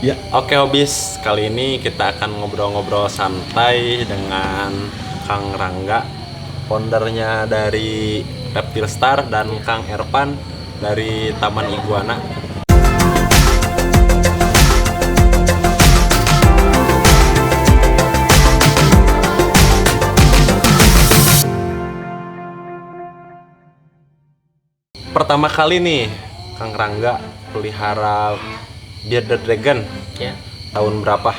Ya, oke Hobis. Kali ini kita akan ngobrol-ngobrol santai dengan Kang Rangga, foundernya dari Reptil Star, dan Kang Ervan dari Taman Iguana. Pertama kali nih, Kang Rangga pelihara bearded dragon Ya, tahun berapa?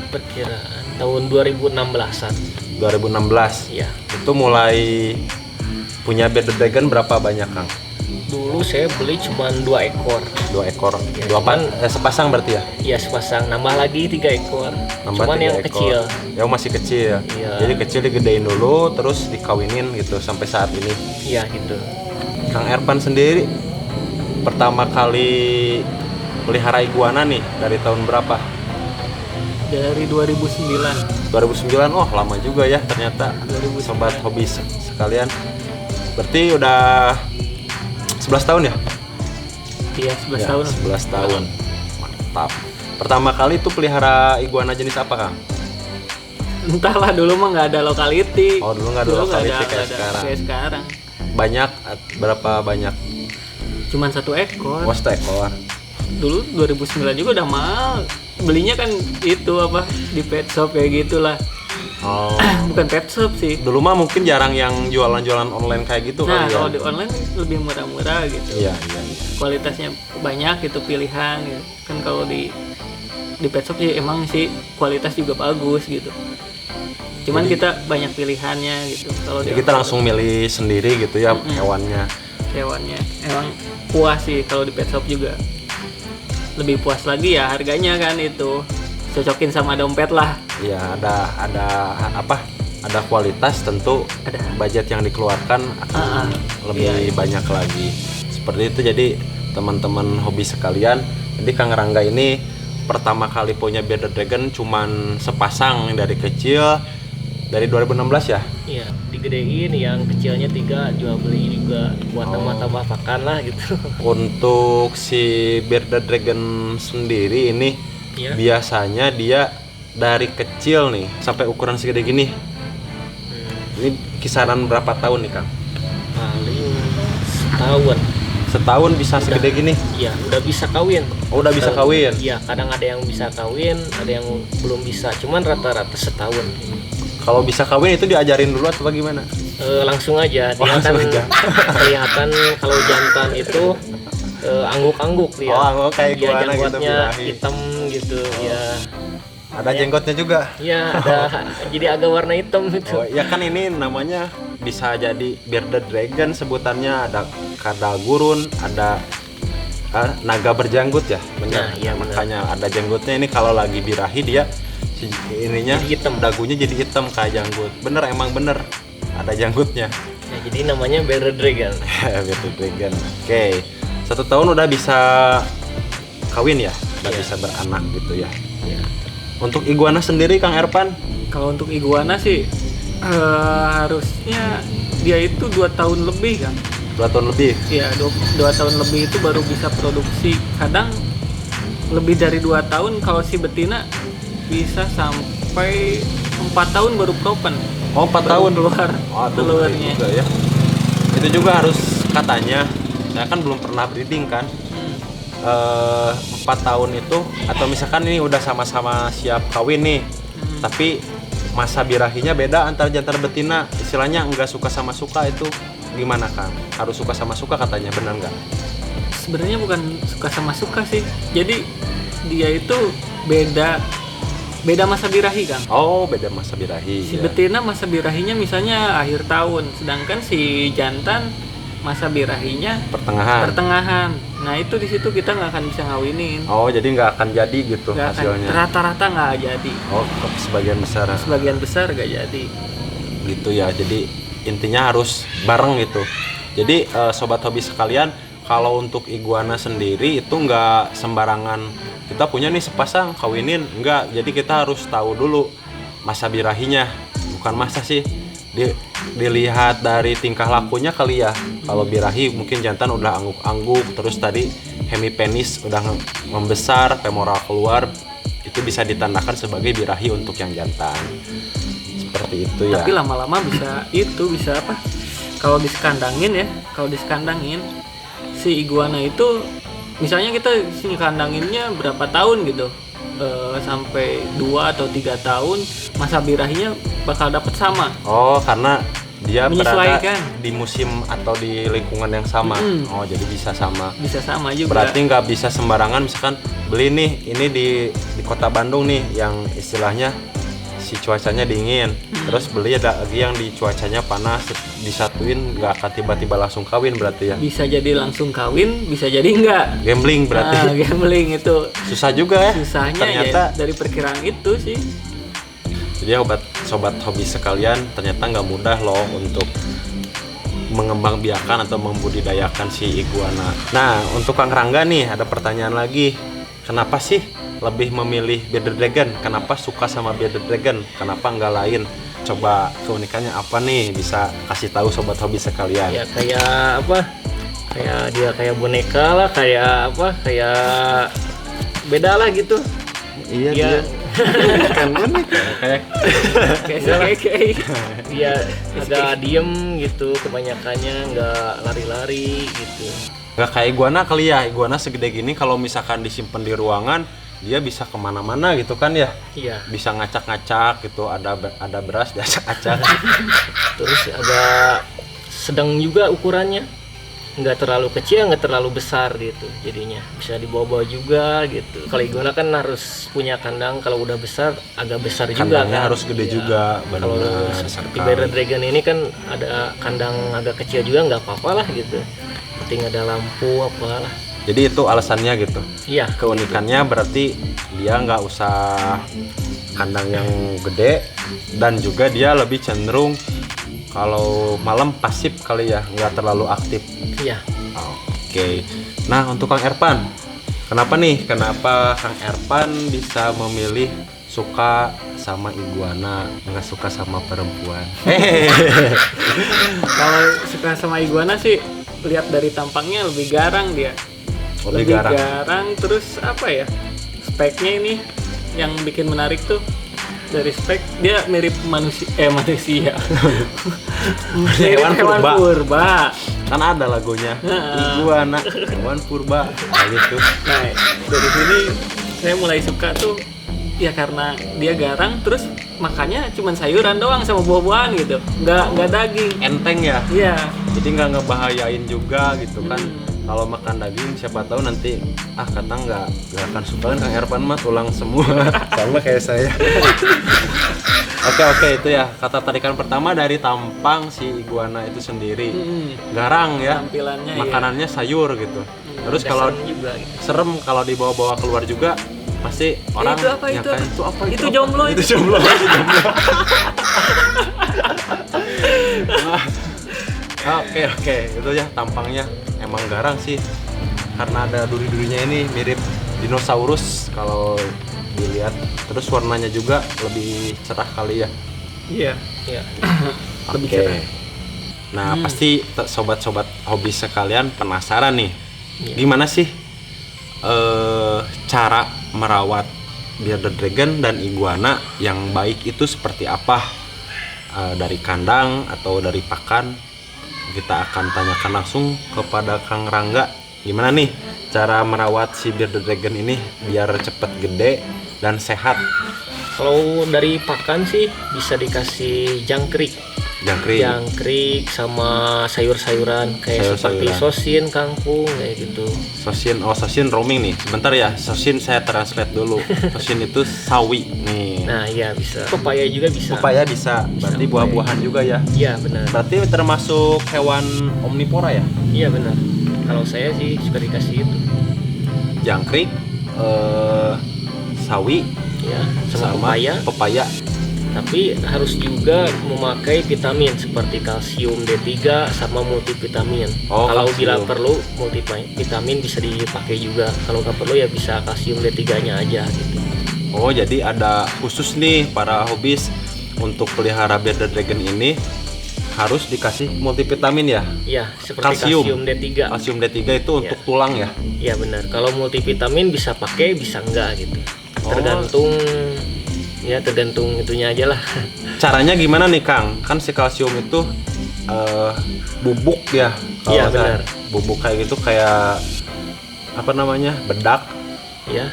perkiraan tahun 2016-an. 2016. Ya, Itu mulai punya bearded dragon berapa banyak, Kang? dulu saya beli cuma 2 ekor. 2 ekor. Ya, Sepasang berarti ya? Ya sepasang, nambah lagi 3 ekor. Nambah Cuman 3 yang ekor. kecil. Ya masih kecil. Iya. Jadi kecil digedein dulu, terus dikawinin gitu sampai saat ini. Ya gitu. Kang Ervan sendiri pertama kali pelihara iguana nih dari tahun berapa? Dari 2009. 2009. Oh, lama juga ya ternyata. 2009. Sobat hobi sekalian. Berarti udah 11 tahun ya? Iya, 11 Ya, tahun. 11 tahun. Mantap. Pertama kali itu pelihara iguana jenis apa, Kang? Entahlah, dulu mah nggak ada lokality. Oh, dulu nggak ada lokality kayak sekarang. Kayak sekarang. Banyak, berapa banyak? Cuman 1 ekor. Oh, 1 ekor. Dulu 2009 juga udah mahal. Belinya kan itu apa di pet shop kayak gitulah. Oh. Bukan pet shop sih. Dulu mah mungkin jarang yang jualan-jualan online kayak gitu Nah, kali ya. kalau di online lebih murah-murah gitu. Iya, iya, iya. Kualitasnya banyak gitu, pilihan gitu. Kan kalau di pet shop sih emang sih kualitas juga bagus gitu. Cuman Jadi- kita banyak pilihannya gitu. Kalau Jadi di kita langsung milih sendiri gitu ya hewannya. hewannya emang puas sih kalau di pet shop juga. Lebih puas lagi ya harganya kan itu. Cocokin sama dompet lah. Iya, ada apa? Ada kualitas, tentu Ada. budget yang dikeluarkan akan lebih Iya. banyak lagi. Seperti itu. Jadi teman-teman hobi sekalian, jadi Kang Rangga ini pertama kali punya bearded dragon cuman sepasang dari kecil dari 2016 ya. Iya, digedein yang kecilnya 3 jual beli juga buat tambah-tambah pakan lah gitu. Untuk si bearded dragon sendiri ini Iya. biasanya dia dari kecil nih sampai ukuran segede gini. Ini kisaran berapa tahun nih, Kang? Paling setahun. Setahun bisa segede gini. Iya, udah bisa kawin. Oh, udah bisa kawin. Iya, kadang ada yang bisa kawin, ada yang belum bisa. Cuman rata-rata setahun. Kalau bisa kawin itu diajarin dulu atau bagaimana? Langsung aja. Dia langsung kan aja. kelihatan kalau jantan itu angguk-angguk dia. Oh, kayak Iya, iguana gitu, jenggotnya birahi. hitam gitu. Ya, Ada jenggotnya juga. ya ada. Jadi agak warna hitam itu. Oh, ya kan ini namanya bisa jadi bearded dragon, sebutannya ada kadal gurun, ada naga berjanggut ya, benar. Nah, iya, benar. Makanya ada janggutnya. Ini kalau lagi birahi dia ininya Jadi hitam. dagunya jadi hitam kayak janggut. Bener, emang bener ada janggutnya. Ya, jadi namanya bearded dragon. Bearded dragon. Oke. 1 tahun udah bisa kawin ya, udah Iya. bisa beranak gitu ya. Ya. Untuk iguana sendiri, Kang Ervan? Kalau untuk iguana sih harusnya dia itu 2 tahun lebih kan. 2 tahun lebih. Ya, 2 tahun lebih itu baru bisa produksi. Kadang lebih dari 2 tahun kalau si betina bisa sampai 4 tahun baru propen. Oh, 4 Baru tahun keluar Waduh, telurnya. juga ya. Itu juga harus, katanya, saya kan belum pernah breeding kan. 4 tahun itu, atau misalkan ini udah sama-sama siap kawin nih, tapi masa birahinya beda antara jantan betina, istilahnya nggak suka sama suka, itu gimana, Kang? Harus suka sama suka katanya, benar nggak? Sebenarnya bukan suka sama suka sih. Jadi dia itu beda masa birahi kan. Oh, beda masa birahi. Si ya. betina masa birahinya misalnya akhir tahun, sedangkan si jantan masa birahinya Pertengahan. pertengahan. Nah itu di situ kita nggak akan bisa ngawinin. Oh, jadi nggak akan jadi gitu Nggak akan, hasilnya. rata-rata nggak jadi. Oh, sebagian besar Sebagian besar nggak jadi. gitu ya. Jadi intinya harus bareng gitu. Jadi sobat hobi sekalian, kalau untuk iguana sendiri itu nggak sembarangan kita punya nih sepasang kawinin, enggak. Jadi kita harus tahu dulu masa birahinya, bukan masa sih, dilihat dari tingkah lakunya kali ya. Kalau birahi mungkin jantan udah angguk-angguk, terus tadi hemipenis udah membesar, femoral keluar, itu bisa ditandakan sebagai birahi untuk yang jantan. Seperti itu ya. Tapi lama-lama bisa apa? Kalau disekandangin si iguana itu misalnya kita sini kandanginnya berapa tahun gitu, sampai 2 atau 3 tahun, masa birahinya bakal dapat sama. Oh, karena dia berada Menyesuaikan. di musim atau di lingkungan yang sama. Oh, jadi bisa sama. Bisa sama juga. Berarti nggak bisa sembarangan, misalkan beli nih ini di kota Bandung nih yang istilahnya si cuacanya dingin, terus beli ada lagi yang di cuacanya panas, disatuin nggak akan tiba-tiba langsung kawin berarti ya. Bisa jadi langsung kawin, bisa jadi enggak. Gambling berarti. Gambling itu Susah juga ya. susahnya ternyata. ya dari perkiraan itu sih. Jadi sobat hobi sekalian, ternyata nggak mudah loh untuk mengembangbiakan atau membudidayakan si iguana. Nah, untuk Kang Rangga nih ada pertanyaan lagi. Kenapa sih lebih memilih bearded dragon? Kenapa suka sama bearded dragon? Kenapa nggak lain? Coba keunikannya apa nih? Bisa kasih tahu sobat hobi sekalian. Ya kayak apa? Kayak dia kayak boneka lah, kayak apa? Kayak beda lah gitu. Iya Dia kan unik ya, kayak Kayak dia agak diem gitu, kebanyakannya nggak lari-lari gitu. nggak kayak iguana kali ya. Iguana segede gini kalau misalkan disimpan di ruangan dia bisa kemana-mana gitu kan ya. Iya. Bisa ngacak-ngacak gitu, ada beras diacak-acak. Terus agak sedang juga ukurannya, nggak terlalu kecil, nggak terlalu besar gitu. Jadinya bisa dibawa-bawa juga gitu. Kalau iguana kan harus punya kandang, kalau udah besar agak besar juga Kandangnya kan. harus gede Iya. juga, Kalau benar seperti sekali. bearded dragon ini kan ada kandang agak kecil juga, nggak apa-apa lah gitu. Penting ada lampu apalah. Jadi itu alasannya gitu. Iya. Keunikannya berarti dia nggak usah kandang yang gede, dan juga dia lebih cenderung kalau malam pasif kali ya, nggak terlalu aktif. Iya. Oke. Nah, untuk Kang Erpan, kenapa Kang Erpan bisa memilih suka sama iguana, nggak suka sama perempuan? kalau suka sama iguana sih lihat dari tampangnya lebih garang dia. Lebih garang. garang, terus apa ya? Speknya ini yang bikin menarik tuh. Dari spek dia mirip manusia. Mirip Hewan purba. purba. Kan ada lagunya, iguana, hewan purba, kayak gitu. Nah, dari sini saya mulai suka tuh ya karena dia garang, terus makannya cuman sayuran doang sama buah-buahan gitu, nggak daging. Enteng ya, Iya. jadi nggak ngebahayain juga gitu kan. Kalau makan daging siapa tahu nanti kata nggak akan suka kan. Kang Erpan mah tulang semua sama kayak saya. Oke, itu ya kata tarikan pertama dari tampang si iguana itu sendiri. Garang ya, Tampilannya makanannya sayur gitu. Terus kalau Serem juga gitu. serem kalau dibawa-bawa keluar juga pasti orang itu apa itu? nyangka, itu apa Itu apa?" jomblo, itu itu. jomblo. Oke, itu ya tampangnya emang garang sih, karena ada duri-durinya ini mirip dinosaurus kalau dilihat. Terus warnanya juga lebih cerah kali ya. Iya. Iya. Lebih Oke. cerah. Nah, pasti sobat-sobat hobi sekalian penasaran nih, Iya. gimana sih cara merawat bearded dragon dan iguana yang baik itu seperti apa? Dari kandang atau dari pakan? Kita akan tanyakan langsung kepada Kang Rangga. Gimana nih cara merawat si bearded dragon ini biar cepet gede dan sehat? Kalau dari pakan sih bisa dikasih jangkrik Jangkrik, sama sayur-sayuran kayak seperti Sayur-sayuran. sosin, kangkung kayak gitu. sosin roaming nih. Sebentar ya, sosin saya translate dulu. Sosin itu sawi nih. Nah, iya bisa. Pepaya juga bisa. Pepaya bisa, berarti Bisa, buah-buahan juga ya. Iya, benar. Berarti termasuk hewan omnivora ya? Iya, benar. Kalau saya sih suka dikasih itu. Jangkrik, sawi, Ya, sama pepaya. Tapi harus juga memakai vitamin seperti kalsium D3 sama multivitamin. Oh, Kalau kalsium. bila perlu multivitamin bisa dipakai juga. Kalau nggak perlu ya bisa kalsium D3-nya aja gitu. Oh, jadi ada khusus nih para hobis untuk pelihara bearded dragon ini harus dikasih multivitamin ya. Ya, seperti kalsium D3. Kalsium D3 itu untuk tulang ya. Ya benar. Kalau multivitamin bisa pakai, bisa enggak gitu. Oh. Tergantung itunya aja lah. Caranya gimana nih Kang? Kan si kalsium itu bubuk ya. Iya benar. Bubuk kayak gitu, kayak apa namanya, bedak. Ya.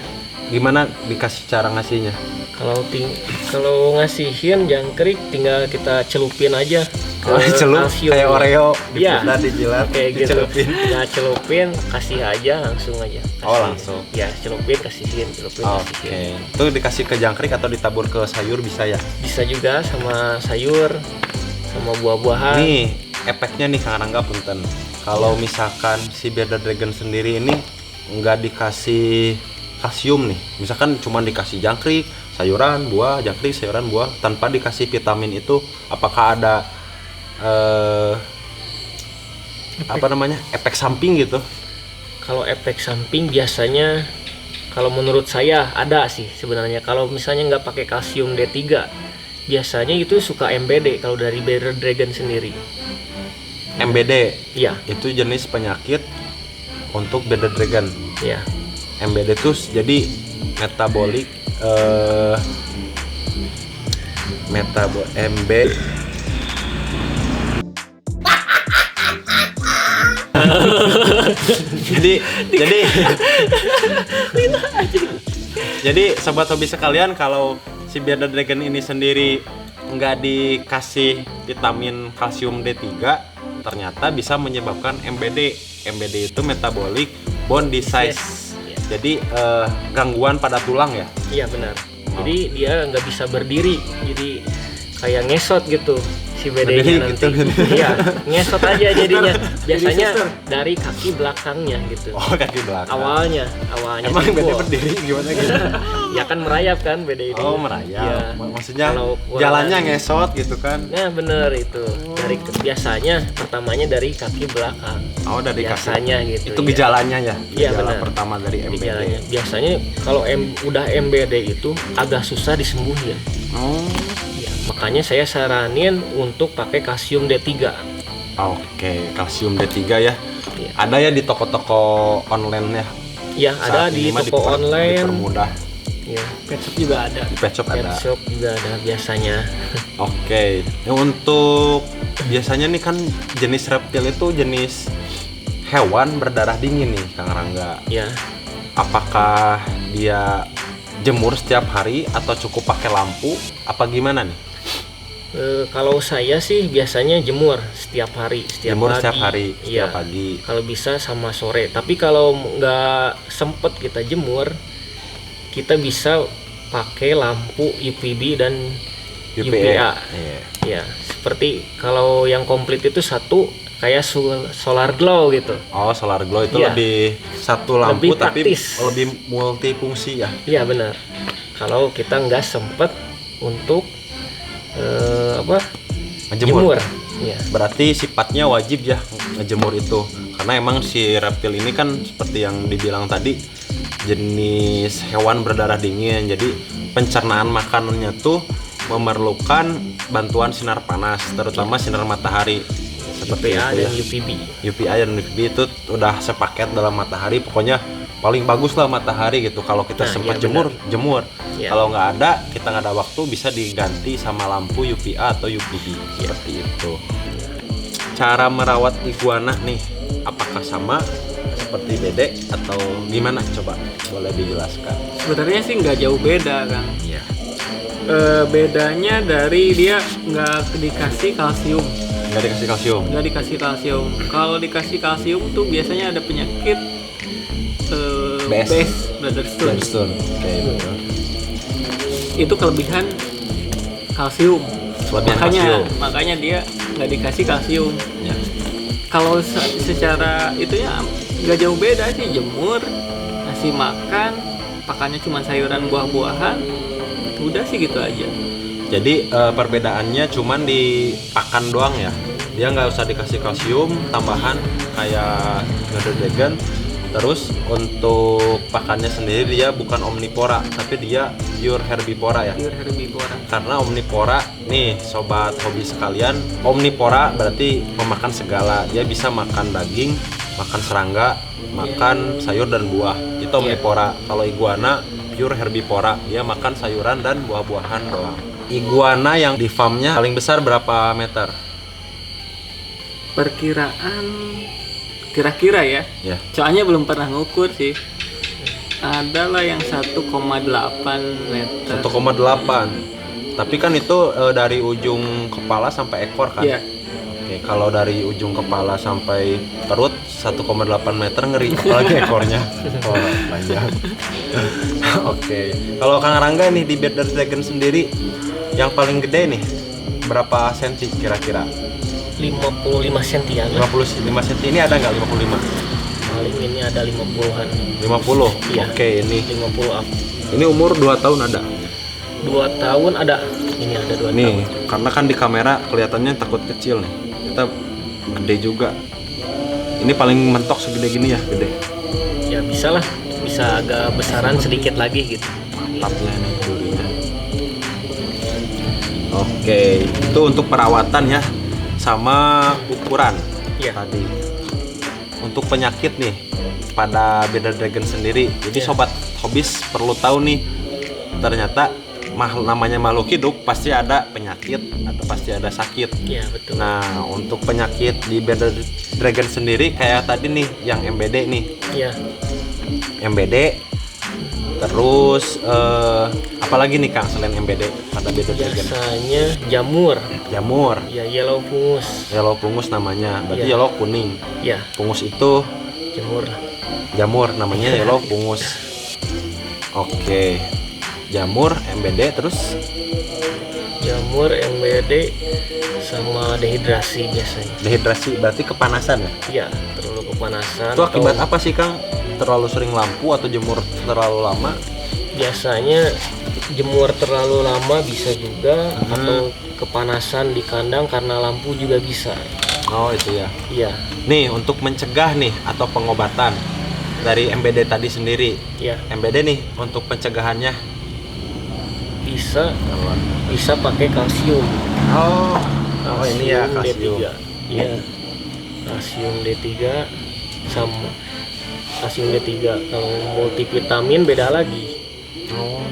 Gimana dikasih cara ngasihnya? Kalau ngasihin jangkrik tinggal kita celupin aja ke Celup kalsium. kayak Oreo, Iya. dijilat, Kayak gitu. dicelupin. Nah, celupin, kasih aja langsung aja. Oh, langsung. Ya, celupin, kasihin, celupin, kasihin. Oke. Itu dikasih ke jangkrik atau ditabur ke sayur bisa ya? Bisa juga sama sayur, sama buah-buahan. Nih, efeknya nih Kang Rangga punten. Kalau misalkan si Bearded Dragon sendiri ini nggak dikasih kalsium nih, misalkan cuma dikasih jangkrik, sayuran, buah, jangkrik, sayuran, buah, tanpa dikasih vitamin itu, apakah ada efek samping gitu? Kalau efek samping biasanya, kalau menurut saya ada sih sebenarnya. Kalau misalnya nggak pakai kalsium D3, biasanya itu suka MBD kalau dari Bearded Dragon sendiri. MBD, Iya, itu jenis penyakit untuk Bearded Dragon. iya. MBD itu jadi metabolik MB jadi sobat hobi sekalian, kalau si Bearded Dragon ini sendiri nggak dikasih vitamin kalsium D3, ternyata bisa menyebabkan MBD. MBD itu metabolic bone disease. Jadi gangguan pada tulang ya? Iya benar. Jadi dia nggak bisa berdiri, jadi kayak ngesot gitu si BD-nya nanti. Gitu. Iya, ngesot aja jadinya. Biasanya dari kaki belakangnya gitu. Oh, kaki belakang. Awalnya Emang BD jebol. berdiri gimana gitu? Ya kan merayap kan BD ini. Oh, merayap. Iya. Maksudnya Kalau jalannya ngesot gitu kan? Nah bener itu. Biasanya pertamanya dari kaki belakang. Oh, dari Biasanya kaki. gitu. Itu ya. gejalanya ya? Iya, Gejala benar. pertama dari MBD. Gejalanya. Biasanya kalau udah MBD itu agak susah disembuhin. Oh. Ya, makanya saya saranin untuk pakai kalsium D3. Oke, kalsium D3 ya. Iya. Ada ya di toko-toko online ya. Ya, ada Saat di ini mah toko online. dipermudah. Ya, Pet shop juga ada. Di pet shop pet ada. shop juga ada biasanya. Oke. Untuk biasanya nih kan jenis reptil itu jenis hewan berdarah dingin nih, Kang Rangga. Ya, Apakah dia jemur setiap hari atau cukup pakai lampu? Apa gimana nih? kalau saya sih biasanya jemur setiap hari, Jemur pagi. setiap hari, Iya. setiap pagi. Kalau bisa sama sore. Tapi kalau nggak sempet kita jemur, kita bisa pakai lampu UVB dan UVA. Iya. Ya, seperti kalau yang komplit itu satu kayak solar glow gitu. Oh, solar glow itu Iya. lebih satu lampu Lebih tapi praktis. lebih multifungsi ya. Iya benar. Kalau kita nggak sempet untuk Ngejemur. jemur. Iya. Berarti sifatnya wajib ya ngejemur itu. Karena emang si reptil ini kan seperti yang dibilang tadi, jenis hewan berdarah dingin. Jadi pencernaan makanannya tuh memerlukan bantuan sinar panas, terutama sinar matahari. Seperti UVA itu dan ya. UVB. UVA dan UVB itu udah sepaket dalam matahari. Pokoknya paling bagus lah matahari gitu. Kalau kita Nah, sempat iya jemur, jemur. Iya. Kalau nggak ada, kita nggak ada waktu, bisa diganti sama lampu UVA atau UVB. Seperti itu. Cara merawat iguana nih, apakah sama seperti bedek atau gimana? Coba boleh dijelaskan. Sebenarnya sih nggak jauh beda, Kang. Iya. Bedanya dari dia nggak dikasih kalsium. Nggak dikasih kalsium. Nggak dikasih kalsium. Kalau dikasih kalsium tuh biasanya ada penyakit BS. Bloodstone. Bloodstone. Oke, betul. Itu kelebihan kalsium. Kelebihan kalsium. Makanya dia nggak dikasih kalsium. Ya. Kalau secara itunya nggak jauh beda sih, jemur, ngasih makan, pakannya cuma sayuran buah-buahan, udah sih gitu aja. Jadi perbedaannya cuman di pakan doang ya. Dia nggak usah dikasih kalsium tambahan kayak Bearded Dragon. Terus untuk pakannya sendiri dia bukan omnivora, tapi dia pure herbivora ya. Pure herbivora. Karena omnivora nih sobat hobi sekalian, omnivora berarti memakan segala. Dia bisa makan daging, makan serangga, makan sayur dan buah. Itu omnivora. Kalau iguana pure herbivora, dia makan sayuran dan buah-buahan doang. Iguana yang di farmnya paling besar berapa meter? Perkiraan kira-kira ya. Ya. Soalnya belum pernah ngukur sih. Adalah yang 1,8 meter. 1,8. Tapi kan itu dari ujung kepala sampai ekor kan? Iya. Oke, kalau dari ujung kepala sampai perut 1,8 meter ngeri, apalagi ekornya. Oh, panjang. Oke. Kalau Kang Rangga nih di Bearded Dragon sendiri yang paling gede nih berapa senti kira-kira? 55 sentian. 55 senti ini ada nggak 55? Paling ini ada 50-an. 50? Iya. Oke, ini 50 up. ini umur 2 tahun ada? 2 tahun ada. Ini ada 2 tahun. Nih, karena kan di kamera kelihatannya takut kecil nih. Kita gede juga. Ini paling mentok segede gini ya, gede. Ya bisa lah. Bisa agak besaran sedikit lagi gitu. Mantapnya nih durinya. Oke, itu untuk perawatan ya, sama ukuran Iya. tadi. Untuk penyakit nih pada Bearded Dragon sendiri. Jadi Iya. sobat hobis perlu tahu nih, ternyata namanya makhluk hidup pasti ada penyakit atau pasti ada sakit. Iya betul. Nah, untuk penyakit di Bearded Dragon sendiri kayak tadi nih yang MBD nih. Iya. MBD terus apalagi nih Kang selain MBD pada Bearded Dragon? Biasanya jamur. Jamur, Ya yellow fungus. yellow fungus namanya. Berarti Iya. yellow kuning. Ya Fungus itu jamur. jamur namanya yellow fungus. Oke. Jamur, MBD terus Jamur, MBD, sama dehidrasi biasanya. dehidrasi berarti kepanasan ya? Iya, terlalu kepanasan. Itu akibat atau apa sih Kang? Terlalu sering lampu atau jemur terlalu lama? biasanya jemur terlalu lama bisa juga, atau kepanasan di kandang karena lampu juga bisa. Oh itu ya. Iya, Nih untuk mencegah nih atau pengobatan dari MBD tadi sendiri. iya MBD nih untuk pencegahannya. bisa pakai kalsium. Oh ini ya kalsium. D3. Iya. Kalsium D3 sama kalsium D3. Kalau multivitamin beda lagi. Oh.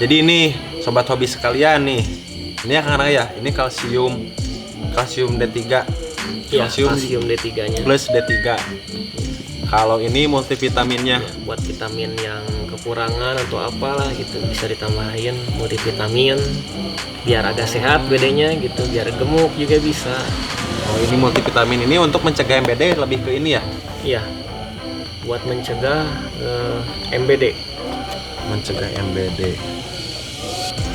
Jadi ini sobat hobi sekalian nih. Ini ya Kang Rangga ya. Ini kalsium D3. Iya, Kalsium kalsium D3-nya. plus D3. Kalau ini multivitaminnya. Ya, buat vitamin yang kekurangan atau apalah gitu bisa ditambahin multivitamin biar agak sehat bedanya gitu, biar gemuk juga bisa. Oh ini multivitamin ini untuk mencegah MBD lebih ke ini ya. Iya, buat mencegah MBD. Mencegah MBD.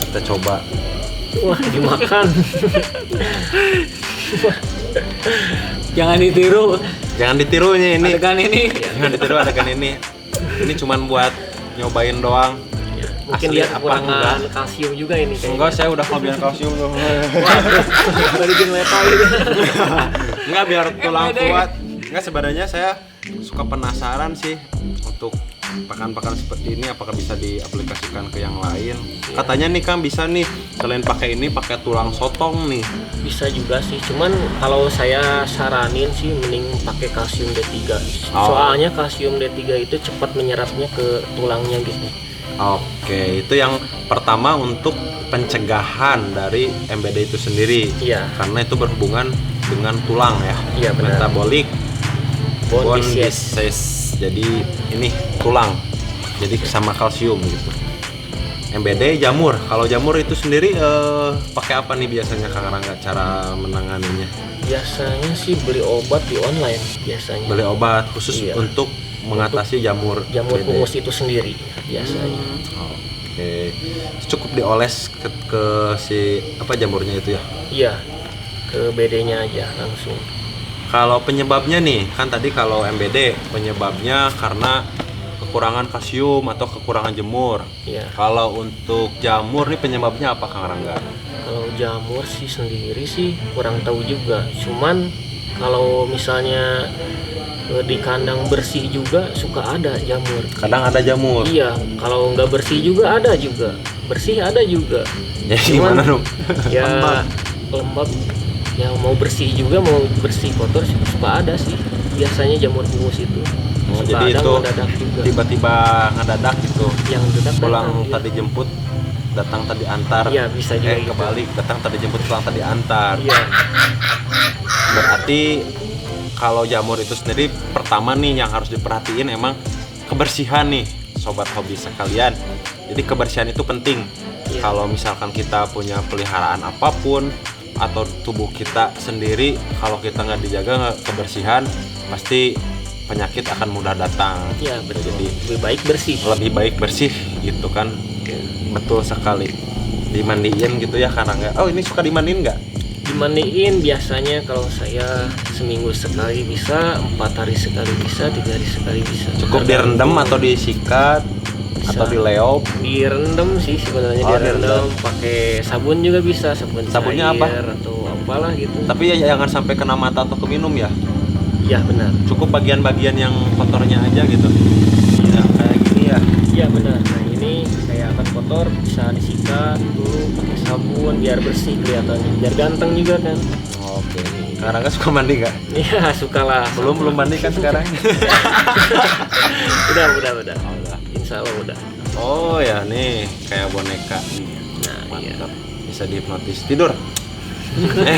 Kita coba. Wah, dimakan. Jangan ditiru Jangan ditirunya ini. adegan ini. Jangan ditiru adegan ini. Ini cuman buat nyobain doang. Ya, mungkin Asli dia apa kekurangan enggak? kalsium juga ini kayaknya. Enggak, saya udah kelebihan kalsium tuh. Baru bikin level gitu. Enggak biar tulang MBD. kuat. Enggak sebenarnya saya suka penasaran sih untuk pakan-pakan seperti ini apakah bisa diaplikasikan ke yang lain. Katanya nih Kang bisa nih selain pakai ini pakai tulang sotong nih. Bisa juga sih, cuman kalau saya saranin sih mending pakai kalsium D3. Oh. Soalnya kalsium D3 itu cepat menyerapnya ke tulangnya gitu. Oke, itu yang pertama untuk pencegahan dari MBD itu sendiri. Iya. Karena itu berhubungan dengan tulang ya. Iya, benar. Metabolic Bone bone disease. disease. Jadi ini tulang. Jadi sama kalsium gitu. MBD jamur. Kalau jamur itu sendiri pakai apa nih biasanya Kang Rangga cara menanganinya? Biasanya sih beli obat di online biasanya. Beli obat khusus Iya. untuk mengatasi jamur Jamur MBD. fungus itu sendiri biasanya. Oke. Cukup dioles ke si apa jamurnya itu ya. Iya, ke BD-nya aja langsung. Kalau penyebabnya nih, kan tadi kalau MBD penyebabnya karena kekurangan kalsium atau kekurangan jemur. Iya. Kalau untuk jamur nih penyebabnya apa Kang Rangga? Kalau jamur sih sendiri sih kurang tahu juga. Cuman kalau misalnya di kandang bersih juga suka ada jamur. Kadang ada jamur. Iya, kalau nggak bersih juga ada juga, bersih ada juga. Ya Cuman, gimana dong? Ya lembab. Ya mau bersih juga, mau bersih kotor suka ada sih. Biasanya jamur bungus itu. Oh, Suka jadi ada itu ngedadak juga. tiba-tiba ngedadak gitu. Yang dedak Pulang datang, tadi jemput, datang tadi antar. Iya, bisa juga gitu. Kebalik, datang tadi jemput, pulang tadi antar. Iya. Berarti kalau jamur itu sendiri pertama nih yang harus diperhatiin emang kebersihan nih sobat hobi sekalian. Jadi kebersihan itu penting. Iya. Kalau misalkan kita punya peliharaan apapun atau tubuh kita sendiri, kalau kita nggak dijaga kebersihan, pasti penyakit akan mudah datang. Iya, betul. Jadi Lebih baik bersih. lebih baik bersih gitu kan. Betul sekali. Dimandiin gitu ya karena nggak. Oh, ini suka dimandiin nggak? Dimandiin biasanya kalau saya seminggu sekali bisa, 4 hari sekali bisa, 3 hari sekali bisa. Cukup Tergantung. direndam atau disikat Bisa. atau dileop. Direndam sih sebenarnya, Oh, direndam pakai sabun juga bisa, sabun Sabunnya cair apa? atau apalah gitu. Tapi ya jangan sampai kena mata atau ke minum ya. Ya benar. Cukup bagian-bagian yang kotornya aja gitu. Ya kayak gini ya. Iya benar. Nah ini kayak akan kotor bisa disikat dulu pakai sabun biar bersih kelihatannya, biar ganteng juga kan. Oke. Sekarang kan suka mandi nggak? Iya sukalah. Belum mandi kan sekarang? udah. Udah. Insya Allah udah. Oh ya nih kayak boneka. Nah iya. Mantap. Bisa dihipnotis. Tidur.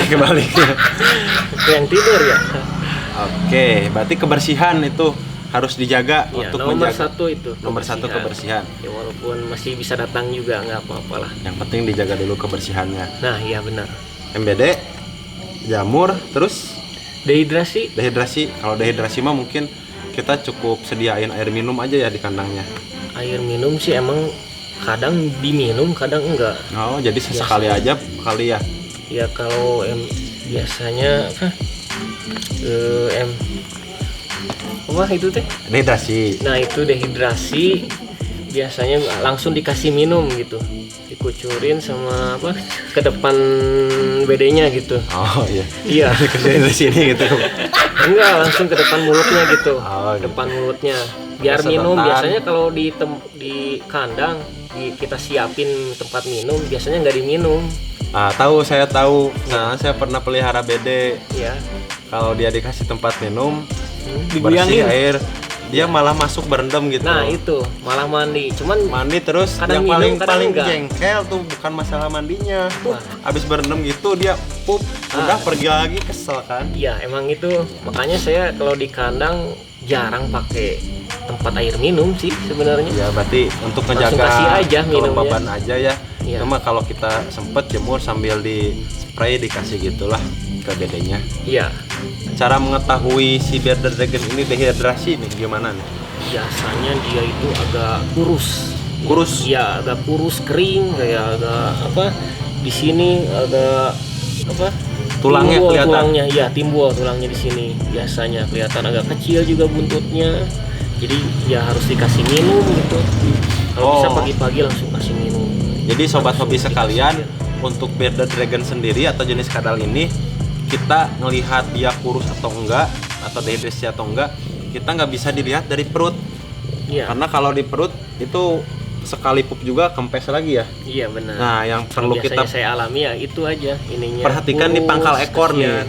Kebalik. Yang tidur ya. Oke, berarti kebersihan itu harus dijaga Ya, untuk nomor menjaga. satu itu. Nomor satu kebersihan. Ya walaupun masih bisa datang juga nggak apa-apalah. Yang penting dijaga dulu kebersihannya. Nah iya benar. MBD, jamur, terus Dehidrasi. dehidrasi. Kalau dehidrasi mah mungkin kita cukup sediain air minum aja ya di kandangnya. Air minum sih emang kadang diminum, kadang enggak. Oh, jadi sesekali aja kali ya. Ya kalau biasanya apa itu teh? Dehidrasi. Nah itu dehidrasi biasanya langsung dikasih minum gitu, dikucurin sama apa ke depan BD-nya gitu. Oh iya. Iya. Kerjain di sini gitu. Enggak, langsung ke depan mulutnya gitu. Oh, gitu. Depan mulutnya. Biar Sedotan. minum biasanya kalau di kandang kita siapin tempat minum biasanya nggak diminum. Ah, saya tahu. Nah, saya pernah pelihara BD. Ya. Kalau dia dikasih tempat minum, bersih Diguyangin. air, dia malah masuk berendam gitu. Nah itu malah mandi. Cuman Mandi terus Kadang yang minum, kadang paling enggak. jengkel tuh bukan masalah mandinya. Wah. Abis berendam gitu dia pup, udah pergi lagi, kesel kan. ya emang itu makanya saya kalau di kandang jarang pakai tempat air minum sih sebenarnya. Ya berarti untuk Langsung ngejaga kasih aja minumnya. kelembaban aja ya. Iya. Cuma kalau kita sempet jemur sambil di spray dikasih gitulah ke bedenya. Iya. Cara mengetahui si bearded dragon ini dehidrasi nih gimana nih? Biasanya dia itu agak kurus. Kurus? Iya, agak kurus kering kayak agak apa? Di sini agak apa? Tulangnya Timbul kelihatan? Tulangnya, ya timbul tulangnya di sini. Biasanya kelihatan agak kecil juga buntutnya. Jadi ya harus dikasih minum gitu. Kalau bisa Oh. pagi-pagi langsung kasih minum. Jadi sobat Langsung hobi dikasih. sekalian, untuk bearded dragon sendiri atau jenis kadal ini kita ngelihat dia kurus atau enggak atau dehidrasi atau enggak, kita nggak bisa dilihat dari perut. Iya. Karena kalau di perut itu sekali pup juga kempes lagi ya. Iya benar. Nah, yang perlu Biasanya kita saya alami ya itu aja ininya. perhatikan di pangkal ekor nih. kasihan.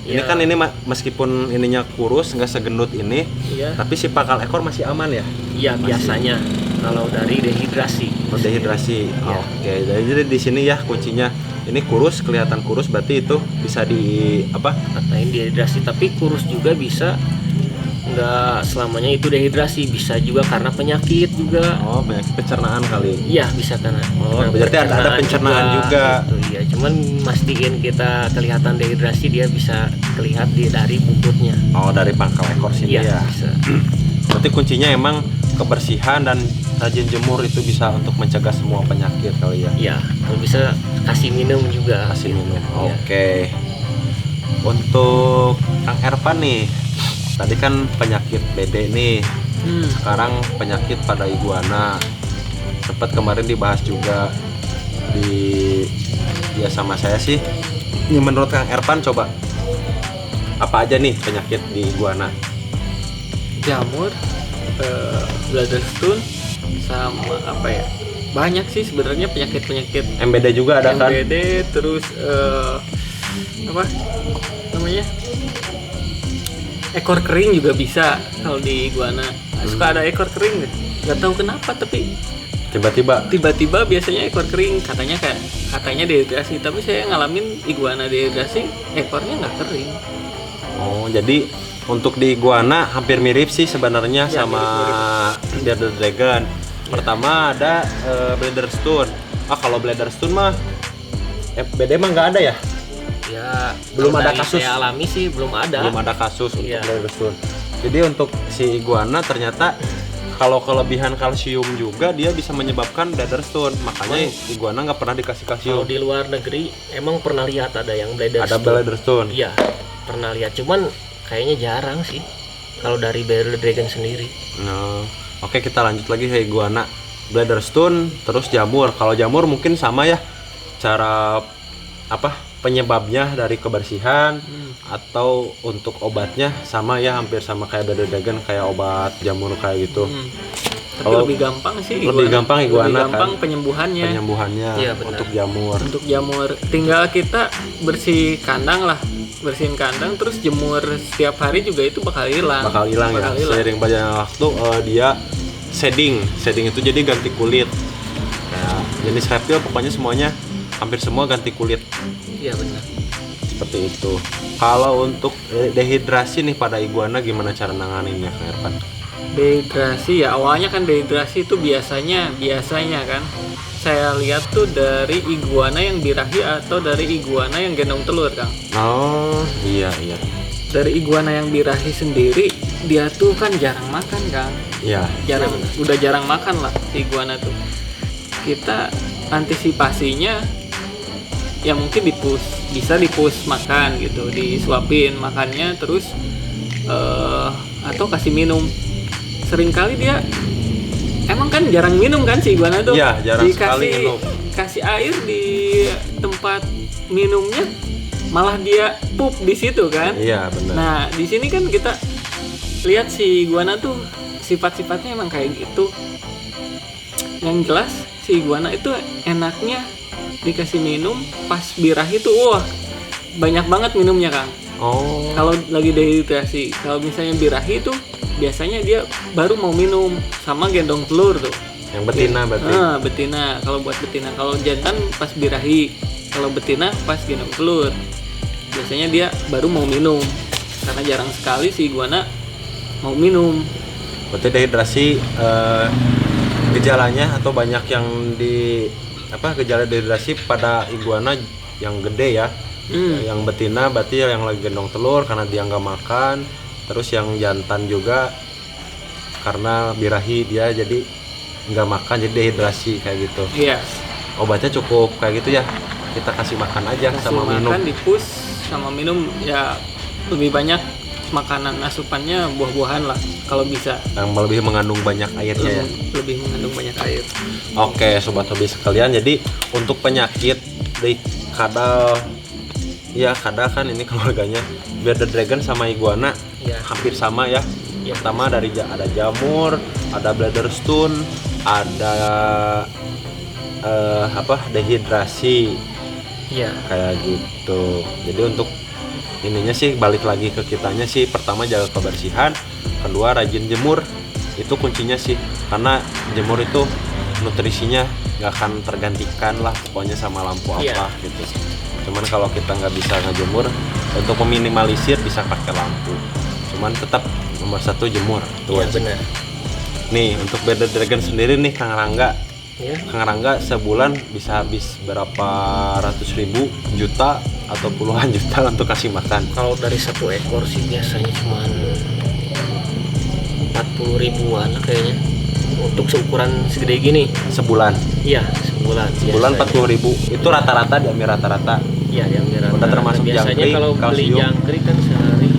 Ini Ya. kan ini meskipun ininya kurus nggak segendut ini, Iya. tapi si pangkal ekor masih aman ya. Iya biasanya kalau dari dehidrasi. Oh, dehidrasi. Iya. Oke, jadi di sini ya kuncinya. Ini kurus, kelihatan kurus berarti itu bisa di apa? Katain dehidrasi, tapi kurus juga bisa nggak selamanya itu dehidrasi, bisa juga karena penyakit juga. Oh, penyakit pencernaan kali. Iya bisa karena. Nah, berarti ada pencernaan juga. Gitu, iya. Cuman mastiin kita kelihatan dehidrasi dia bisa terlihat dari buntutnya. Oh, dari pangkal ekor sini Iya ya. bisa. Berarti kuncinya emang kebersihan dan rajin jemur itu bisa untuk mencegah semua penyakit kali ya. Iya kalau bisa kasih minum juga. Kasih minum. Iya. Oke. Untuk Kang Ervan nih, tadi kan penyakit BD nih. Sekarang penyakit pada iguana. Sempat kemarin dibahas juga di ya sama saya sih. Ini menurut Kang Ervan coba apa aja nih penyakit di iguana? jamur, bladderstone, sama apa ya? Banyak sih sebenarnya penyakit-penyakit. MBD juga ada kan? MBD, terus apa namanya? Ekor kering juga bisa kalau di iguana. Suka ada ekor kering nggak tahu kenapa, tapi tiba-tiba biasanya ekor kering, katanya dehidrasi, tapi saya ngalamin iguana dehidrasi ekornya nggak kering. Oh, jadi untuk di iguana hampir mirip sih sebenarnya Ya, sama bearded dragon. Pertama ada bladderstone. Kalau bladderstone mah FBD mah nggak ada ya? Ya, Belum kalau ada dari kasus. saya alami sih belum ada. Belum ada kasus untuk Iya. bladderstone. Jadi untuk si iguana ternyata kalau kelebihan kalsium juga dia bisa menyebabkan bladderstone. Makanya iguana nggak pernah dikasih Kalau kalsium. di luar negeri emang pernah lihat ada yang Ada bladderstone. bladderstone. Iya, pernah lihat. Cuman kayaknya jarang sih. Kalau dari bearded dragon sendiri. Nah, oke, kita lanjut lagi ke iguana. Bladderstone terus jamur. Kalau jamur mungkin sama ya cara penyebabnya dari kebersihan atau untuk obatnya sama ya, hampir sama kayak bearded dragon, kayak obat jamur kayak gitu. Tapi Kalau lebih gampang sih lebih gampang iguana lebih gampang kan? penyembuhannya. Penyembuhannya Iya, benar. untuk jamur. Untuk jamur tinggal kita bersihin kandang terus jemur setiap hari juga itu bakal hilang. Bakal hilang ya. Seiring berjalannya waktu dia shedding itu jadi ganti kulit. Kayak jenis reptil pokoknya semuanya hampir semua ganti kulit. Iya benar. Seperti itu. Kalau untuk dehidrasi nih pada iguana gimana cara nanganinnya, Kak Irfan? Dehidrasi ya, awalnya kan dehidrasi itu biasanya kan saya lihat tuh dari iguana yang birahi atau dari iguana yang gendong telur, Kang. Oh, iya. Dari iguana yang birahi sendiri dia tuh kan jarang makan, Kang. Iya. Udah jarang makan lah si iguana tuh. Kita antisipasinya ya mungkin bisa dipus makan gitu, disuapin makannya, terus atau kasih minum. Seringkali dia emang kan jarang minum kan si iguana tuh. Iya, jarang sekali minum. Kasih air di tempat minumnya, malah dia pup di situ kan. Iya, benar. Nah, di sini kan kita lihat si iguana tuh sifat-sifatnya emang kayak gitu. Yang jelas si iguana itu enaknya dikasih minum pas birahi tuh, wah banyak banget minumnya, Kang. Oh. Kalau lagi dehidrasi, kalau misalnya birahi tuh biasanya dia baru mau minum sama gendong telur tuh. Yang betina berarti. Betina. Kalau buat betina, kalau jantan pas birahi, kalau betina pas gendong telur. Biasanya dia baru mau minum. Karena jarang sekali si iguana mau minum. Berarti dehidrasi gejalanya atau banyak yang gejala dehidrasi pada iguana yang gede ya. Yang betina berarti yang lagi gendong telur karena dia nggak makan. Terus yang jantan juga karena birahi dia jadi nggak makan, jadi dehidrasi kayak gitu. Iya. Obatnya cukup kayak gitu ya, kita kasih makan aja sama minum. Makan, dipus sama minum ya, lebih banyak makanan asupannya buah-buahan lah kalau bisa. Yang lebih mengandung banyak airnya ya. Lebih mengandung banyak air. Oke, sobat hobi sekalian, jadi untuk penyakit di kadal kan ini keluarganya bearded dragon sama iguana Ya. hampir sama ya. Ya. Pertama ada jamur, ada bladderstone, ada dehidrasi Iya. kayak gitu. Jadi untuk ininya sih balik lagi ke kitanya sih, pertama jaga kebersihan, kedua rajin jemur, itu kuncinya sih, karena jemur itu nutrisinya nggak akan tergantikan lah pokoknya sama lampu apa gitu. Cuman kalau kita nggak bisa ngejemur, untuk meminimalisir bisa pakai lampu, cuman tetap nomor satu jemur itu Iya wajib. benar. Nih untuk bearded dragon sendiri nih Kang Rangga, Ya. Kang Rangga sebulan bisa habis berapa ratus ribu, juta atau puluhan juta untuk kasih makan? Kalau dari satu ekor sih biasanya cuma 40 ribuan lah kayaknya. Untuk seukuran segede gini. Sebulan. Iya, sebulan. Sebulan biasanya. 40 ribu. Itu rata-rata diambil rata-rata. Iya, diambil rata-rata. Udah termasuk biasanya jangkrik, kalau beli kalsium. jangkrik kan sehari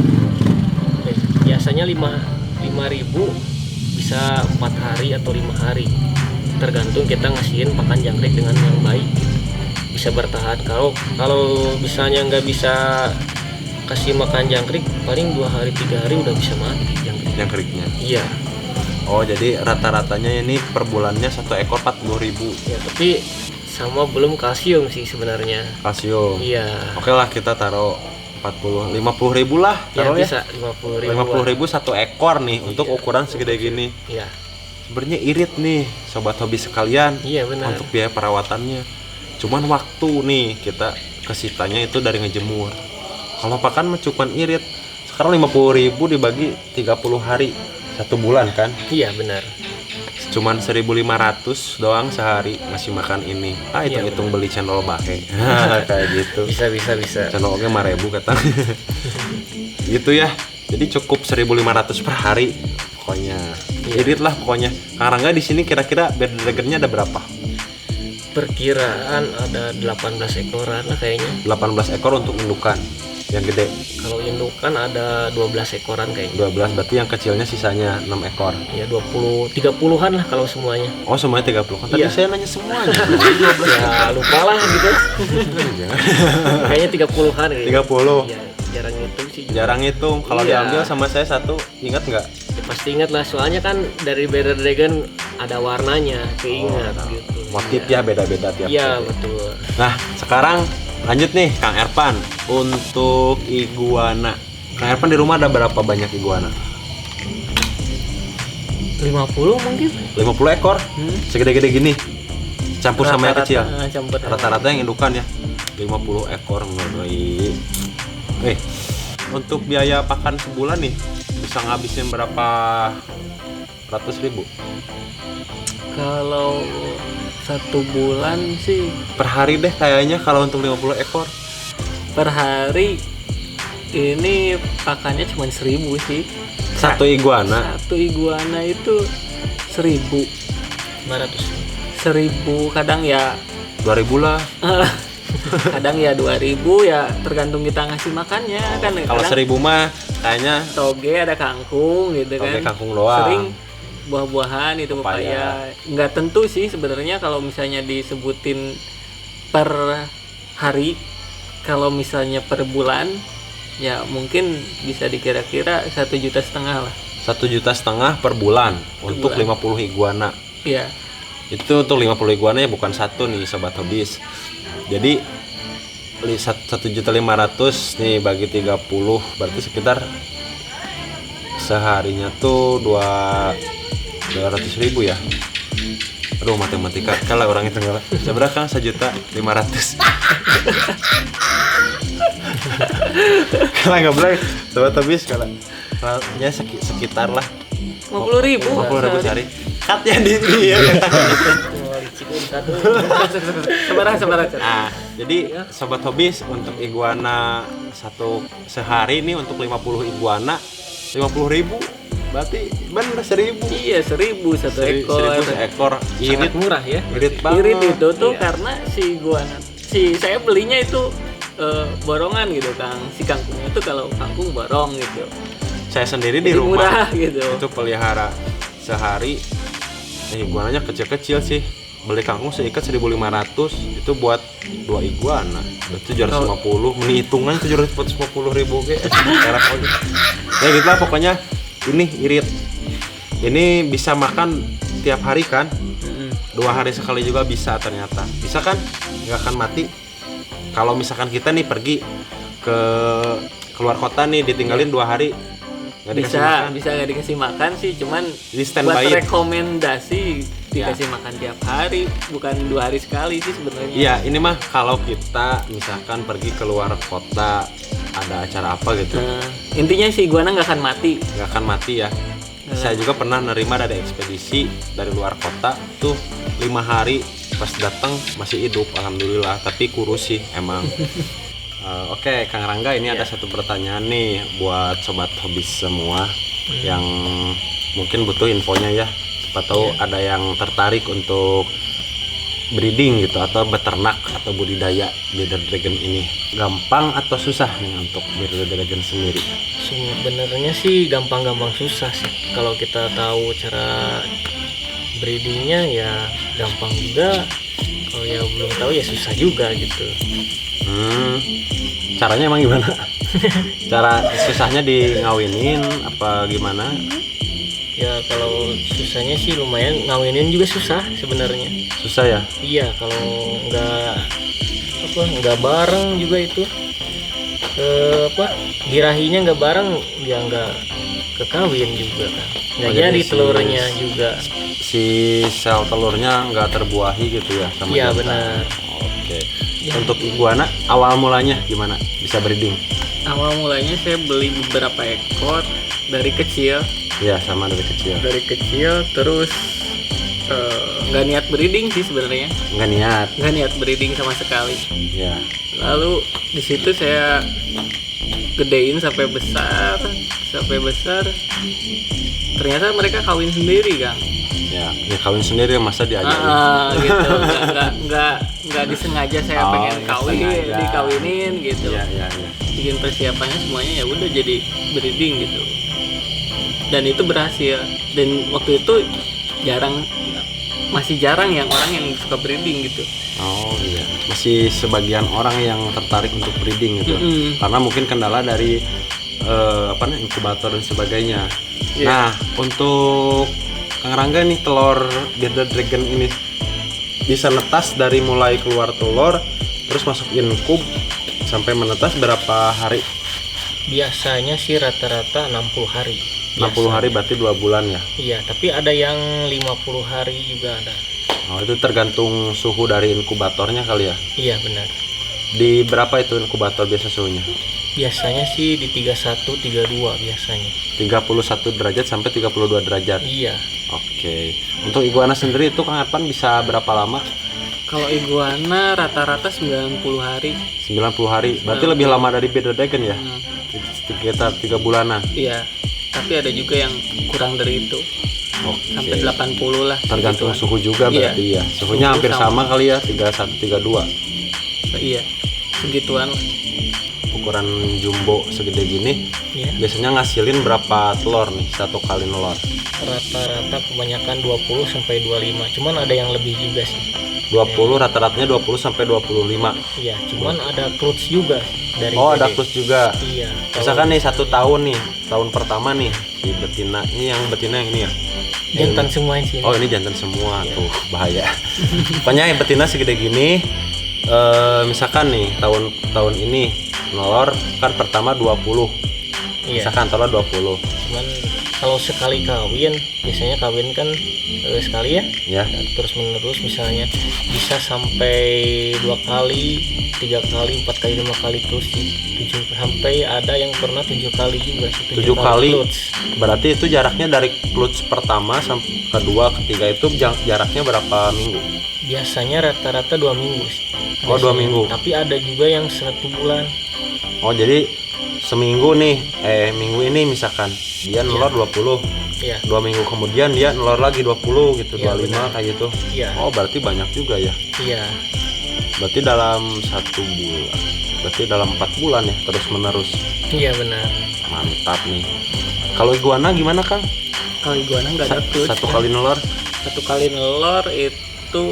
biasanya 5.000 bisa 4 hari atau 5 hari. Tergantung kita ngasihin pakan jangkrik dengan yang baik. Bisa bertahan. Kalau misalnya nggak bisa kasih makan jangkrik, paling 2 hari 3 hari udah bisa mati jangkrik. yang keriknya. Iya. Oh, jadi rata-ratanya ini per bulannya satu ekor 40.000 Ya, tapi sama belum kalsium sih sebenarnya. kalsium. Iya. Oke lah, kita taruh 50.000 lah, Ya taruh bisa 50.000. 50.000 satu ekor nih untuk ukuran segede gini. Iya. Sebenarnya irit nih sobat hobi sekalian Iya benar. untuk biaya perawatannya. Cuman waktu nih kita kesitanya itu dari ngejemur. Kalau pakan mah cuman irit. Sekarang 50.000 dibagi 30 hari 1 bulan kan. Iya benar. Cuman 1.500 doang sehari ngasih makan ini. Iya, Hitung-hitung beli channel bahe. Kayak gitu. Bisa. Channel oke 5.000 kata. Gitu ya. Jadi cukup 1.500 per hari pokoknya. Iya. Irit lah pokoknya. Kang Rangga di sini kira-kira bearded dragonnya ada berapa? Perkiraan ada 18 ekoran lah kayaknya. 18 ekor untuk indukan yang gede. Kalau indukan ada 12 ekoran kayaknya. 12 berarti yang kecilnya sisanya 6 ekor. Ya 20 30-an lah kalau semuanya. Oh, semuanya 30. Kan tadi Iya. saya nanya semuanya. Ya lupa lah gitu. Kayaknya 30-an gitu. 30. Ya, jarang itu sih. Juga. Jarang hitung. Kalau Iya. diambil sama saya satu, ingat nggak? Ya, pasti ingat lah soalnya kan dari bearded dragon ada warnanya, keingat gitu. Motif ya beda-beda tiap. Iya tiap. betul. Nah, sekarang lanjut nih Kang Erpan untuk iguana. Kang Erpan di rumah ada berapa banyak iguana? 50 mungkin. 50 ekor. Segede-gede gini. Campur sama yang kecil. Campur. Rata-rata yang indukan ya 50 ekor ngeri. Untuk biaya pakan sebulan nih bisa ngabisin berapa ratus ribu Kalau 1 bulan sih per hari deh kayaknya kalau untuk 50 ekor. per hari ini pakannya cuma 1.000 sih. Satu iguana. Satu iguana itu 1.000. 1.000 kadang ya 2000 lah. kadang ya 2.000 ya tergantung kita ngasih makannya kan. Kalau Kadang 1000 mah kayaknya toge ada kangkung gitu toge kan. kangkung doang. Sering buah-buahan itu pepaya. Nggak tentu sih sebenarnya kalau misalnya disebutin per hari. Kalau misalnya per bulan ya mungkin bisa dikira-kira 1,5 juta lah. 1,5 juta per bulan untuk bulan. 50 iguana. Iya. Itu untuk 50 iguana ya, bukan satu nih sobat hobis. Jadi 1,5 juta nih bagi 30 berarti sekitar seharinya tuh 200.000 ya. Aduh, matematika kalah orang itu enggak. Seberapa kan 1.500.000. Kalau nggak boleh sobat hobis kalau ya sekitar lah 50.000. 50.000 sehari. Cut ya di ya. Sabar. Nah, jadi sobat hobis untuk iguana satu sehari ini untuk 50 iguana 50.000 berarti bener 1.000. Iya 1.000 satu ekor. 1.000 seekor. Sangat murah ya. Irit banget. Irit itu tuh Iya. karena si iguana saya belinya itu borongan gitu Kang. Si kangkungnya itu kalau kangkung borong gitu. Saya sendiri di Jadi rumah murah gitu. itu pelihara sehari iguananya kecil-kecil sih. Beli kangkung seikat 1.500 itu buat 2 iguana. Berarti 750, meni hitungan 750.000 ge. Ya gitu lah pokoknya. Ini irit. Ini bisa makan tiap hari kan? 2 hari sekali juga bisa ternyata. Bisa kan? Nggak akan mati. Kalau misalkan kita nih pergi ke keluar kota nih ditinggalin 2 hari nggak dikasih makan. Bisa nggak dikasih makan sih, cuman Di standby. buat rekomendasi dikasih Ya. makan tiap hari, bukan 2 hari sekali sih sebenarnya. Iya, ini mah kalau kita misalkan pergi keluar kota ada acara apa gitu, Intinya si iguana nggak akan mati. nggak akan mati ya. Saya juga pernah nerima dari ekspedisi dari luar kota tuh 5 hari pas datang masih hidup, alhamdulillah. Tapi kurus sih emang. Oke, Kang Rangga, ini ada satu pertanyaan nih buat sobat hobis semua yang mungkin butuh infonya ya. Siapa tahu ada yang tertarik untuk breeding gitu atau beternak atau budidaya bearded dragon ini. Gampang atau susah nih untuk bearded dragon sendiri? Sebenarnya sih gampang-gampang susah sih. Kalau kita tahu cara breedingnya ya gampang juga. Kalau yang belum tahu ya susah juga gitu. Caranya emang gimana? Cara susahnya di ngawinin apa gimana? Ya kalau susahnya sih lumayan, ngawinin juga susah sebenarnya. Susah ya? Iya, kalau nggak bareng juga itu birahinya nggak bareng, ya nggak kekawin juga kan. Nggak Oh, jadi jadi si- telurnya juga. Si sel telurnya nggak terbuahi gitu ya sama Iya jantan. benar. Oke. Untuk iguana awal mulanya gimana bisa breeding? Awal mulanya saya beli beberapa ekor dari kecil, Ya sama dari kecil. terus nggak niat breeding sih sebenarnya, Nggak niat. nggak niat breeding sama sekali. Ya. Lalu di situ saya gedein sampai besar, ternyata mereka kawin sendiri, Kang. Ya kawin sendiri masa diajarin. Gitu, nggak disengaja saya Oh, pengen nggak kawin, sengaja. dikawinin gitu. Iya. Bikin persiapannya semuanya, ya udah jadi breeding gitu. Dan itu berhasil. Dan waktu itu masih jarang yang orang yang suka breeding gitu. Oh iya. Masih sebagian orang yang tertarik untuk breeding gitu. Mm-mm. Karena mungkin kendala dari inkubator dan sebagainya. Iya. Nah, untuk Kang Rangga nih, telur bearded dragon ini bisa netas dari mulai keluar telur terus masuk inkub sampai menetas berapa hari? Biasanya sih rata-rata 60 hari. 60 hari berarti 2 bulan ya. Iya, tapi ada yang 50 hari juga ada. Oh, itu tergantung suhu dari inkubatornya kali ya. Iya benar. Di berapa itu inkubator biasa suhunya? Biasanya sih di 31, 32 biasanya. 31 derajat sampai 32 derajat. Iya. Oke. Untuk iguana sendiri itu Kang Arpan bisa berapa lama? Kalau iguana rata-rata 90 hari. 90 hari. Berarti lebih lama dari bearded dragon ya? Hmm, Sekitar 3 bulanan. iya. Tapi ada juga yang kurang dari itu, Oke. sampai 80 lah. Tergantung Gituan. suhu juga Iya. berarti ya. Suhunya Suhu hampir sama. sama kali ya, 31 32. Iya, segituan. Ukuran jumbo segede gini Iya. biasanya ngasilin berapa telur nih satu kali nelor? Rata-rata kebanyakan 20 sampai 25. Cuman ada yang lebih juga sih. 20, rata-ratanya 20 sampai 25. Iya, cuman ada clutch juga dari Oh, ada BD. plus juga. Iya. Misalkan nih 1 tahun nih, tahun pertama nih si betina, ini yang betina yang ini ya. jantan semua di sini. Oh, ini jantan semua Iya. tuh, bahaya. Pokoknya yang betina segede gini. Misalkan nih tahun ini nelor kan pertama 20. Iya. Misalkan telur 20. Cuman kalau sekali kawin, biasanya kawin kan sekali ya. Ya. Dan terus menerus misalnya bisa sampai 2 kali, 3 kali, 4 kali, 5 kali terus sih. 7 sampai ada yang pernah 7 kali juga sih. 7 kali. clutch. Berarti itu jaraknya dari clutch pertama sampai kedua, ketiga itu jaraknya berapa minggu? Biasanya rata-rata 2 minggu sih. Oh, 2 Biasanya. minggu. Tapi ada juga yang 1 bulan. Oh, jadi seminggu nih, minggu ini misalkan dia nelor 20. Iya. 2 minggu kemudian dia nelor lagi 20 gitu, Iya, 25 benar. kayak gitu. Iya. Oh, berarti banyak juga ya. Iya. Berarti dalam 1 bulan. Berarti dalam 4 bulan ya, terus menerus. Iya benar. Mantap nih. Kalau iguana gimana, Kang? Kalau iguana nggak ada clutch. Satu kali nelor 1 kali nelor itu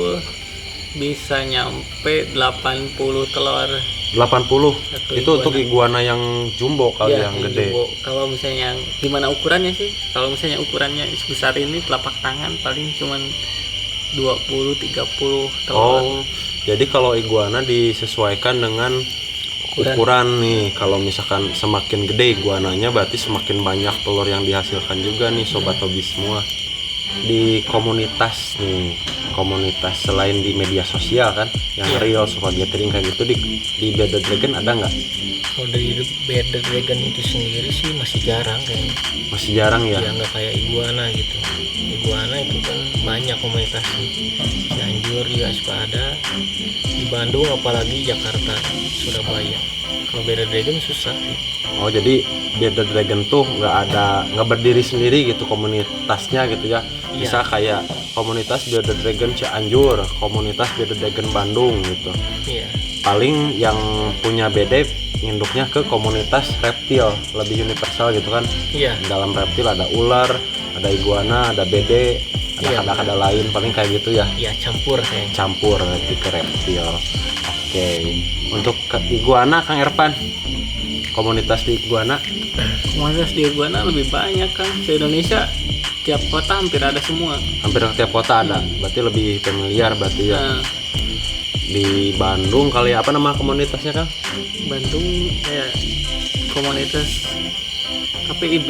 bisa nyampe 80 telur. 80. Satu Itu untuk iguana yang jumbo kali Iya, yang gede. jumbo. Kalau misalnya gimana ukurannya sih? Kalau misalnya ukurannya sebesar ini, telapak tangan paling cuman 20-30 telur. Oh, jadi kalau iguana disesuaikan dengan ukuran nih. Kalau misalkan semakin gede iguananya, berarti semakin banyak telur yang dihasilkan juga nih, sobat hobi semua. Di komunitas nih, komunitas selain di media sosial kan, yang Iya. real suka gathering kayak gitu, di Bearded Dragon ada nggak? Kalau dari bearded dragon itu sendiri sih masih jarang kayaknya. Masih jarang ya. Ya nggak kayak iguana gitu. Iguana itu kan banyak komunitasnya. Cianjur juga suka ada. Di Bandung apalagi Jakarta, Surabaya. Kalau bearded dragon susah sih. Oh, jadi Bearded Dragon tuh nggak berdiri sendiri gitu komunitasnya gitu ya. Iya. Bisa kayak komunitas Bearded Dragon Cianjur, komunitas Bearded Dragon Bandung gitu. Iya. Paling yang punya BD nginduknya ke komunitas reptil, lebih universal gitu kan. Iya. Dalam reptil ada ular, ada iguana, ada BD, ada Iya, kada-kada lain, paling kayak gitu ya. Ya campur kayaknya. Campur nanti ke reptil. Oke. Untuk ke iguana Kang Erpan, komunitas di iguana Komunitas di iguana lebih banyak kan. Se Indonesia tiap kota hampir ada semua. Hampir tiap kota ada. Berarti lebih familiar berarti ya. Nah, Di Bandung kali ya, apa nama komunitasnya Kang? Bandung ya komunitas KPIB,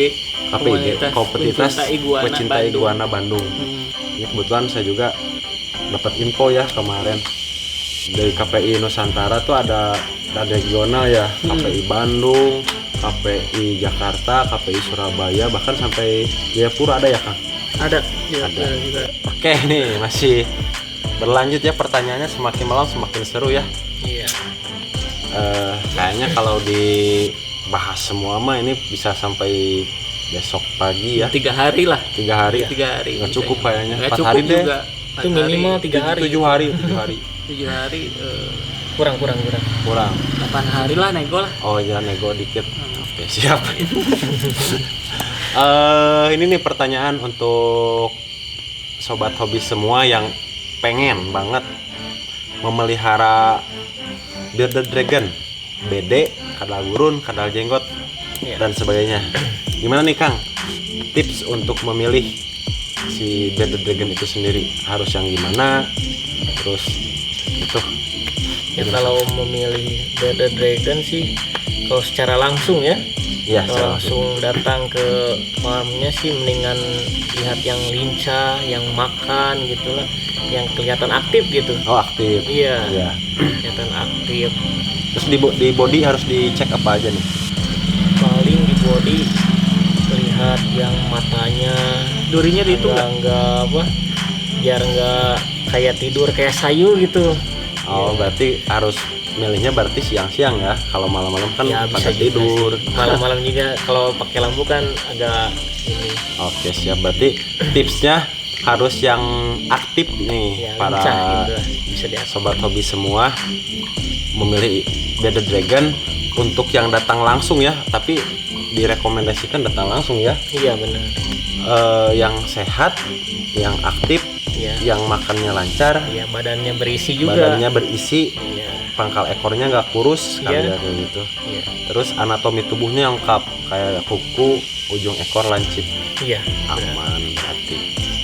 KPIB, Komunitas Pecinta Iguana Bandung. Hmm. Ini kebetulan saya juga dapat info ya kemarin dari KPI Nusantara tuh ada regional ya, KPI Bandung, KPI Jakarta, KPI Surabaya, bahkan sampai Jayapura ada ya Kang? Ada, ya, Ada. juga. Oke nih masih berlanjut ya, pertanyaannya semakin malam semakin seru ya. Iya. Kayaknya kalau dibahas semua mah ini bisa sampai besok pagi ya. 3 hari lah. 3 hari. 3 hari. Nggak cukup kayaknya. Nggak 4 cukup hari deh. juga. Itu minimal 3 hari. 7 hari. 7 hari. 7 hari, Kurang. Kurang. 8 hari lah nego lah. Oh ya, nego dikit. Oke, siap. Ini nih pertanyaan untuk sobat hobi semua yang pengen banget memelihara bearded dragon, BD, kadal gurun, kadal jenggot, Iya. dan sebagainya. Gimana nih Kang? Tips untuk memilih si bearded dragon itu sendiri harus yang gimana? Terus itu Ya kalau memilih bearded dragon sih, kalau secara langsung ya, ya kalau langsung datang ke farmnya sih mendingan lihat yang lincah, yang makan gitulah, yang kelihatan aktif gitu. Oh aktif. Iya, Ya. kelihatan aktif. Terus di body harus dicek apa aja nih? Paling di body lihat yang matanya, Durinya itu nggak apa, biar nggak kayak tidur kayak sayu gitu. Oh berarti harus milihnya berarti siang-siang ya. Kalau malam-malam kan Ya pada bisa juga tidur. sih. Malam-malam juga kalau pakai lampu kan agak ini. Oke siap. Berarti tipsnya harus yang aktif nih Ya, para lincah gitu lah, bisa diatur. sobat hobi semua memilih bearded dragon untuk yang datang langsung ya. Tapi direkomendasikan datang langsung ya. Iya benar. Yang sehat, yang aktif, Ya, yang makannya lancar, ya badannya berisi juga. badannya berisi, Iya, pangkal ekornya nggak kurus kali Iya. ya kayak gitu. iya, Terus anatomi tubuhnya lengkap kayak kuku, ujung ekor lancip, iya, benar. aman berarti.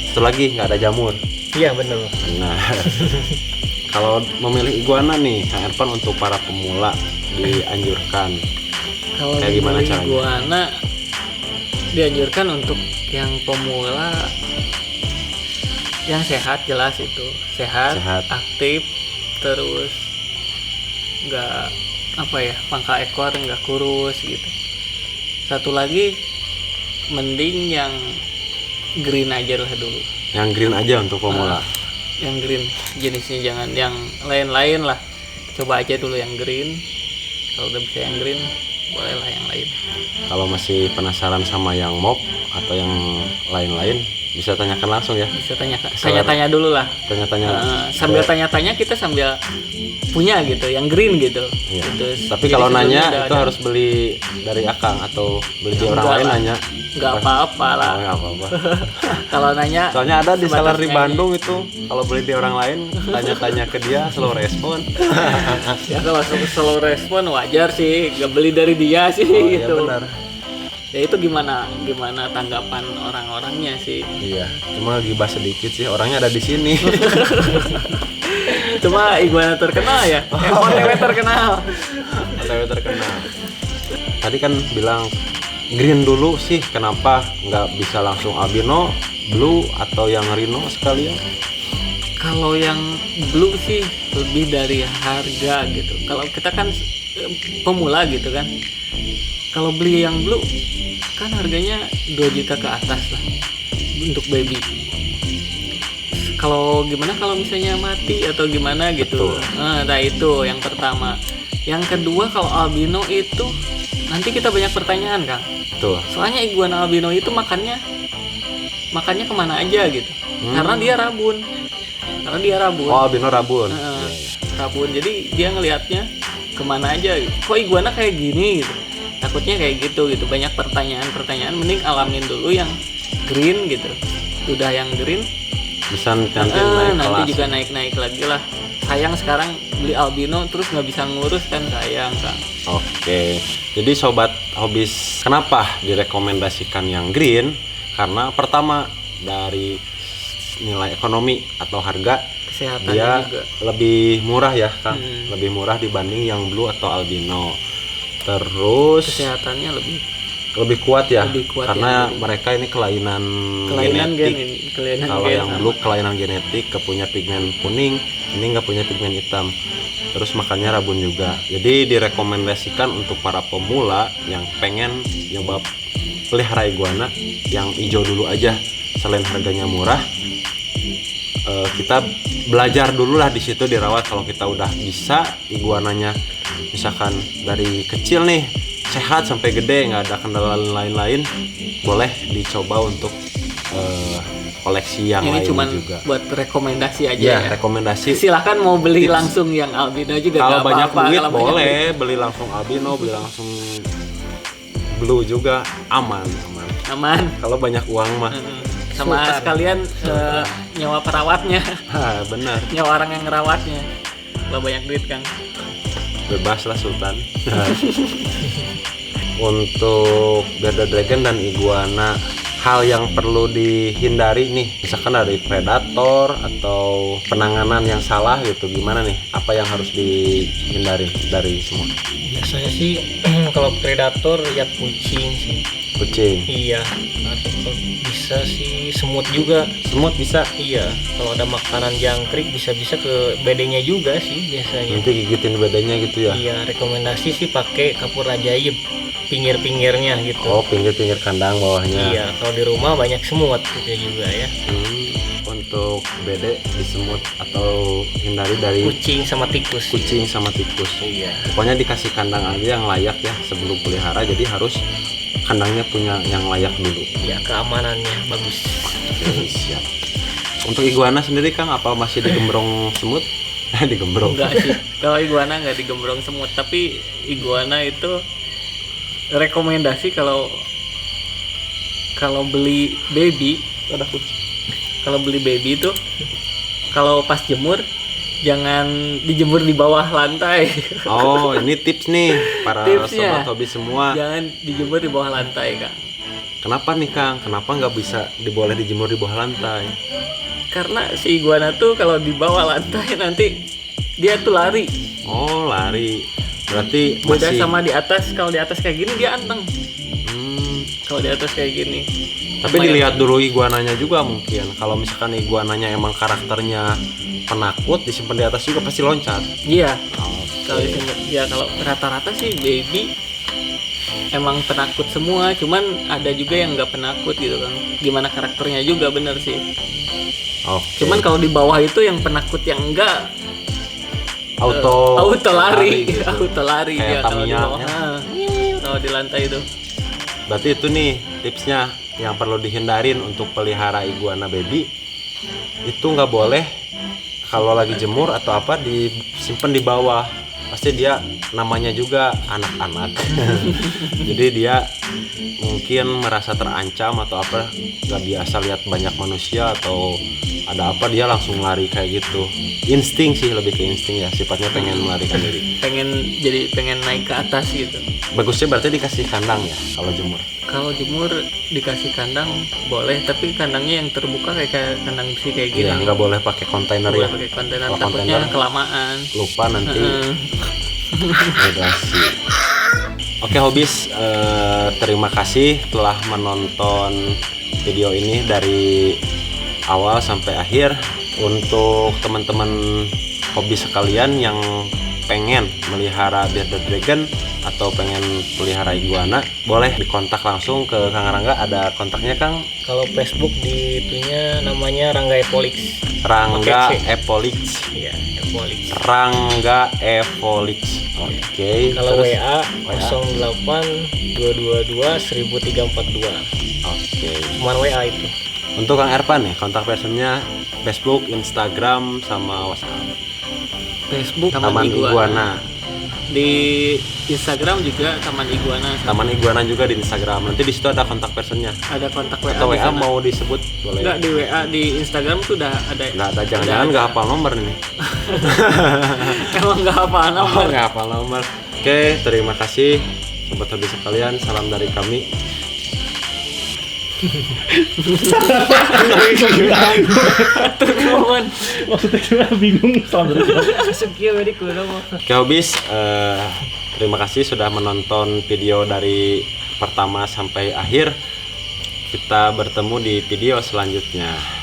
Satu lagi nggak ada jamur. Iya benar. Nah, kalau memilih iguana nih, Kang Ervan untuk para pemula dianjurkan. kalau Kayak gimana memilih caranya? iguana dianjurkan untuk yang pemula yang sehat, jelas itu sehat, Sehat. aktif, terus nggak apa ya, pangkal ekor nggak kurus gitu. Satu lagi mending yang green aja lah dulu. Yang green aja untuk pemula. Yang green jenisnya, jangan yang lain-lain lah. Coba aja dulu yang green. Kalau udah bisa yang green, bolehlah yang lain. Kalau masih penasaran sama yang mop atau yang lain-lain, bisa tanyakan langsung ya. Bisa tanya-tanya dulu lah. Tanya-tanya. Sambil tanya-tanya kita sambil punya gitu, yang green gitu. Iya. Gitu. Tapi Jadi kalau sebelumnya nanya udah itu ada. harus beli dari Akang atau beli di orang Enggak lain lah. nanya. Nggak apa-apa lah. Oh, nggak apa-apa. Kalau nanya, Soalnya ada di sebatas seller di nyanyi. Bandung itu, kalau beli di orang lain tanya-tanya ke dia slow respon. Ya kalau slow respon wajar sih, nggak beli dari dia sih Oh, iya gitu. benar. Ya itu gimana tanggapan orang-orangnya sih. Iya, cuma gibah sedikit sih, orangnya ada di sini. Cuma iguana terkenal ya, OTW terkenal. OTW terkenal. Tadi kan bilang green dulu sih, kenapa nggak bisa langsung albino, blue atau yang rhino sekalian? Kalau yang blue sih lebih dari harga gitu. Kalau kita kan pemula gitu kan. Kalau beli yang blue kan harganya 2 juta ke atas lah untuk baby. Kalau gimana kalau misalnya mati atau gimana gitu. Betul. Nah itu yang pertama. Yang kedua kalau albino itu nanti kita banyak pertanyaan Kang. Tuh. Soalnya iguana albino itu makannya kemana aja gitu. Karena dia rabun. Oh, albino rabun. Heeh, rabun. Jadi dia ngelihatnya kemana aja gitu. Kok iguana kayak gini gitu. Takutnya kayak gitu. Banyak pertanyaan. Mending alamin dulu yang green gitu. Udah yang green, Bisa nanti naik nanti kelas. juga naik lagi lah. Sayang sekarang beli albino terus nggak bisa ngurus kan, sayang Kang. Oke, jadi sobat hobis, kenapa direkomendasikan yang green? karena pertama dari nilai ekonomi atau harga Kesehatannya dia juga. lebih murah ya Kang, lebih murah dibanding yang blue atau albino. Terus Kesehatannya lebih kuat ya, Lebih kuat karena ya, mereka ini kelainan kelainan genetik. gen ini, kelainan Kalau gen yang sama. blue kelainan genetik, punya pigmen kuning, ini nggak punya pigmen hitam. Terus makannya rabun juga. Jadi direkomendasikan untuk para pemula yang pengen nyoba pelihara iguana yang hijau dulu aja. Selain harganya murah, kita belajar dulu lah di situ dirawat. Kalau kita udah bisa iguananya, misalkan dari kecil nih sehat sampai gede nggak ada kendala lain-lain, boleh dicoba untuk koleksi yang Ini lain cuman juga. buat rekomendasi aja Ya, ya. rekomendasi. Silahkan mau beli langsung yang albino juga Kalau nggak banyak apa-apa. duit Kalau banyak boleh duit. beli langsung albino, beli langsung blue juga aman. Aman. Kalau banyak uang mah, Sama sekalian nyawa perawatnya, ha, benar, nyawa orang yang ngerawatnya. Kalau banyak duit Kang. bebas lah Sultan. Untuk bearded dragon dan iguana, hal yang perlu dihindari nih, misalkan dari predator atau penanganan yang salah gitu, gimana nih? Apa yang harus dihindari dari semua? Biasanya sih kalau predator ya kucing sih. Kucing, Iya, atau kalau bisa sih semut juga. semut bisa, Iya, kalau ada makanan jangkrik bisa-bisa ke bedenya juga sih biasanya. nanti gigitin badannya gitu ya. Iya, rekomendasi sih pakai kapur ajaib pinggir-pinggirnya gitu. Oh, pinggir-pinggir kandang bawahnya. Iya, kalau di rumah banyak semut gitu juga ya. Untuk bede disemut atau hindari dari Kucing sama tikus. kucing sama tikus. Iya. Pokoknya dikasih kandang aja yang layak ya sebelum pelihara. Jadi harus kandangnya punya yang layak dulu. Ya, keamanannya bagus. Siap. Untuk iguana sendiri Kang, apa masih digembrong semut? Digembrong. Enggak sih. Kalau iguana nggak digembrong semut, tapi iguana itu rekomendasi kalau beli baby, Ada kucing. kalau beli baby itu kalau pas jemur jangan dijemur di bawah lantai. Oh, ini tips nih para Tipsnya. sobat hobi semua. Jangan dijemur di bawah lantai, Kang. Kenapa nih Kang? Kenapa nggak bisa boleh dijemur di bawah lantai? Karena si iguana tuh kalau di bawah lantai nanti dia tuh lari. Oh, lari. Berarti Beda masih. sama di atas. Kalau di atas kayak gini dia anteng. Hmm, Kalau di atas kayak gini. Tapi dilihat dulu iguananya juga mungkin. Kalau misalkan iguananya emang karakternya penakut, disimpan di atas juga pasti loncat. Iya. Oke. Kalau ya kalau rata-rata sih baby emang penakut semua, cuman ada juga yang nggak penakut gitu kan. Gimana karakternya juga bener sih. Oke. Cuman kalau di bawah itu yang penakut yang enggak auto lari, gitu. auto lari Kayak ya kalau di Tamiya, bawah. ya. Kalau di lantai itu. Berarti itu nih tipsnya yang perlu dihindarin untuk pelihara iguana baby. Itu nggak boleh kalau lagi jemur atau apa disimpan di bawah. Pasti dia namanya juga anak-anak. Jadi dia mungkin merasa terancam atau apa, nggak biasa lihat banyak manusia atau ada apa dia langsung lari kayak gitu. Insting sih, lebih ke insting ya, sifatnya pengen melarikan diri. Pengen naik ke atas gitu. Bagusnya berarti dikasih kandang ya kalau jemur. Kalau jemur dikasih kandang boleh, tapi kandangnya yang terbuka kayak kandang besi kayak gini. Ya nih. nggak boleh pakai kontainer Boleh ya. pakai kontainer, Kalau takutnya kontainer kelamaan. lupa nanti Heeh. degradasi. Oke hobis, terima kasih telah menonton video ini dari awal sampai akhir. Untuk teman-teman hobi sekalian yang pengen melihara bearded dragon atau pengen pelihara iguana, boleh dikontak langsung ke Kang Rangga. Ada kontaknya Kang? Kalau Facebook di itunya namanya Rangga Epolix. Rangga Oke, C. Epolix. Iya, Epolix. Rangga Epolix. Oke. Kalau terus- WA 08 222 1342. Oke. Cuman WA itu. Untuk Kang Erpan nih, kontak personnya Facebook, Instagram, sama WhatsApp. Facebook Taman Iguana. Di Instagram juga Taman Iguana. Taman Iguana juga di Instagram. Nanti di situ ada kontak personnya. Ada kontak WA. Atau di WA sana. mau disebut boleh. Enggak, di WA di Instagram tuh udah ada. Nggak ada, jangan-jangan nggak hafal nomor nih. Emang nggak apa Oh, nomor. nggak hafal nomor. Oke, terima kasih sobat hobi sekalian. Salam dari kami. Turun. Maksudnya gimana? Bingung sama siapa? Sekian tadi kuno mah. Oke Hobis, terima kasih sudah menonton video dari pertama sampai akhir. Kita bertemu di video selanjutnya.